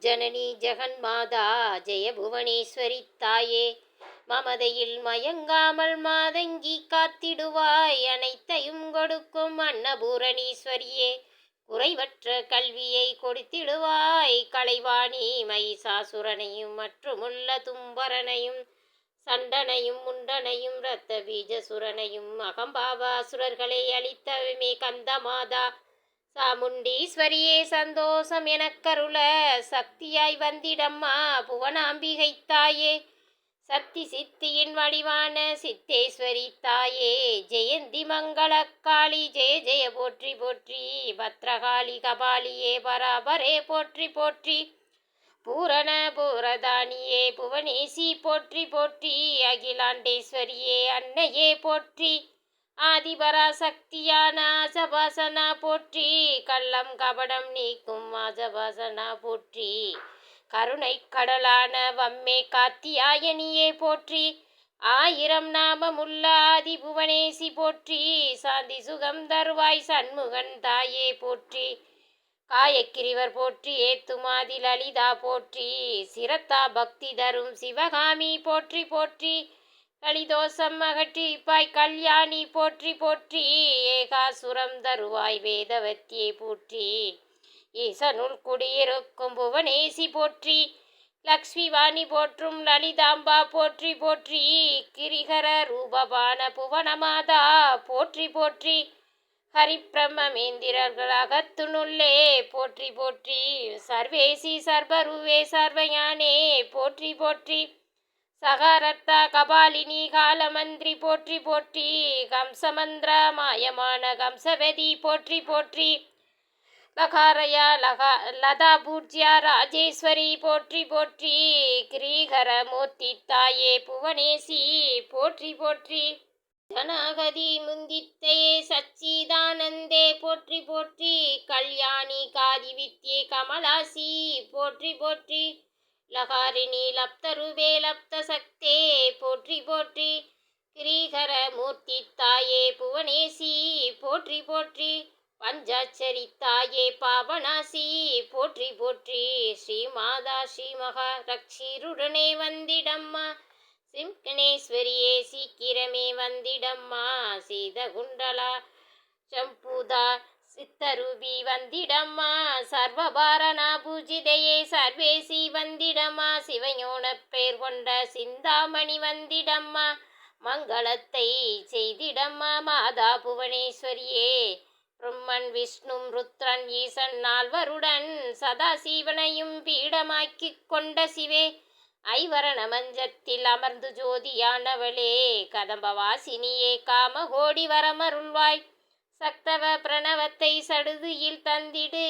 ஜனனி ஜெகன்மாதா ஜெய புவனேஸ்வரி தாயே, மமதையில் மயங்காமல் மாதங்கி காத்திடுவாய், அனைத்தையும் கொடுக்கும் அன்னபூரணீஸ்வரியே, குறைவற்ற கல்வியை கொடுத்திடுவாய், கலைவாணி மகிஷாசுரனையும் மற்றுமுள்ள தும்பரனையும் சண்டனையும் முண்டனையும் இரத்த பீஜசுரனையும் அகம்பாவாசுரர்களை அளித்தவமே கந்தமாதா, சாமுண்டீஸ்வரியே சந்தோஷம் எனக்கருள சக்தியாய் வந்திடம்மா புவனாம்பிகை தாயே, சக்தி சித்தியின் வடிவான சித்தேஸ்வரி தாயே, ஜெயந்தி மங்களக்காளி ஜெய ஜெய போற்றி போற்றி, பத்ரகாளி கபாலியே பராபரே போற்றி போற்றி, பூரண பூரதானியே புவனேசி போற்றி போற்றி, அகிலாண்டேஸ்வரியே அன்னையே போற்றி, ஆதிபராசக்தியான ஆசபாசனா போற்றி, கள்ளம் கபடம் நீக்கும் ஆசபாசனா போற்றி, கருணை கடலான வம்மே காத்தியாயனியே போற்றி, ஆயிரம் நாமமுள்ள ஆதி புவனேசி போற்றி, சாந்தி சுகம் தருவாய் சண்முகன் தாயே போற்றி, காயக்கிரிவர் போற்றி ஏத்துமாதி லலிதா போற்றி, சிரத்தா பக்தி தரும் சிவகாமி போற்றி போற்றி, கலிதோஷம் அகற்றிப்பாய் கல்யாணி போற்றி போற்றி, ஏகாசுரம் தருவாய் வேதவத்தியே போற்றி, ஈசனுள் குடியிருக்கும் புவனேசி போற்றி, லக்ஷ்மி வாணி போற்றும் லலிதாம்பா போற்றி போற்றி, கிரிகர ரூபபான புவனமாதா போற்றி போற்றி, ஹரிப்பிரமேந்திரர்கள் அகத்துனுள்ளே போற்றி போற்றி, சர்வேசி சர்வருவே சர்வஞானே போற்றி போற்றி, சகாரத்தா கபாலினி காலமந்திரி போற்றி போற்றி, கம்சமந்திர மாயமான கம்சவதி போற்றி போற்றி, லகாரயா லதா பூஜ்யா ராஜேஸ்வரி போற்றி போற்றி, கிரீகர மூர்த்தி தாயே புவனேசி போற்றி போற்றி, ஜனாகதி முந்தித்தையே சச்சிதானந்தே போற்றி போற்றி, கல்யாணி காதிவித்யே கமலாசி போற்றி போற்றி, லகாரிணி லப்தருவே லப்த சக்தே போற்றி போற்றி, கிரீகர மூர்த்தி தாயே புவனேசி போற்றி போற்றி, பஞ்சாட்சரி தாயே பாவனாசி போற்றி போற்றி, ஸ்ரீமாதா ஸ்ரீமகா ரக்ஷீருடனே வந்திடம்மா சிம்கணேஸ்வரியே சீக்கிரமே வந்திடம்மா, சீதகுண்டலா சம்பூதா சித்தரூபி வந்திடம்மா, சர்வபாரணா பூஜிதையே சர்வேசி வந்திடம்மா, சிவஞான பேர் கொண்ட சிந்தாமணி வந்திடம்மா, மங்களத்தை செய்திடம்மா மாதா புவனேஸ்வரியே, பிரம்மன் விஷ்ணு ருத்ரன் ஈசன் நால்வருடன் சதாசிவனையும் பீடமாக்கிக் கொண்ட சிவே, ஐவரண மஞ்சத்தில் அமர்ந்து ஜோதியானவளே, கதம்பவாசினியே காமகோடி வரமருள்வாய், சக்தவ பிரணவத்தை சடுதியில் தந்திடு,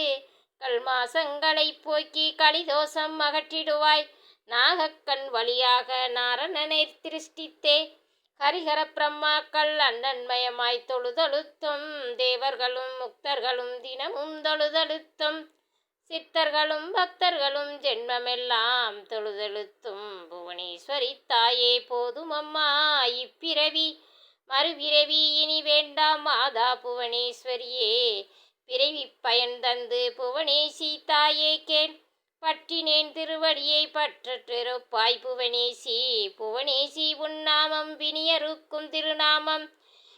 கல்மாசங்களை போக்கி கலிதோஷம் அகற்றிடுவாய், நாகக்கண் வழியாக நாரணனை திருஷ்டித்தே, ஹரிஹர பிரம்மாக்கள் அண்ணன்மயமாய் தொழுதழுத்தும், தேவர்களும் முக்தர்களும் தினமும் தொழுதழுத்தும், சித்தர்களும் பக்தர்களும் ஜென்மமெல்லாம் தொழுதழுத்தும், புவனேஸ்வரி தாயே போதும் அம்மா இப்பிறவி, மறுபிறவி இனி வேண்டாம் மாதா புவனேஸ்வரியே, பிறவி பயன் தந்து புவனேசி தாயே கேள், பற்றினேன் திருவடியை பற்றற்றிருப்பாய் புவனேசி, புவனேசி உன்னாமம் வினியருக்கும் திருநாமம்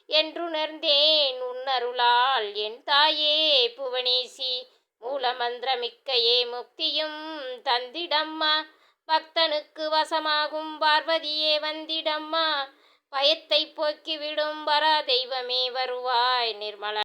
என்றுணர்ந்தேன் உன்னருளால் என் தாயே புவனேசி, மூலமந்திரமிக்கையே முக்தியும் தந்திடம்மா, பக்தனுக்கு வசமாகும் பார்வதியே வந்திடம்மா, பயத்தை போக்கிவிடும் வரா தெய்வமே வருவாய், நிர்மல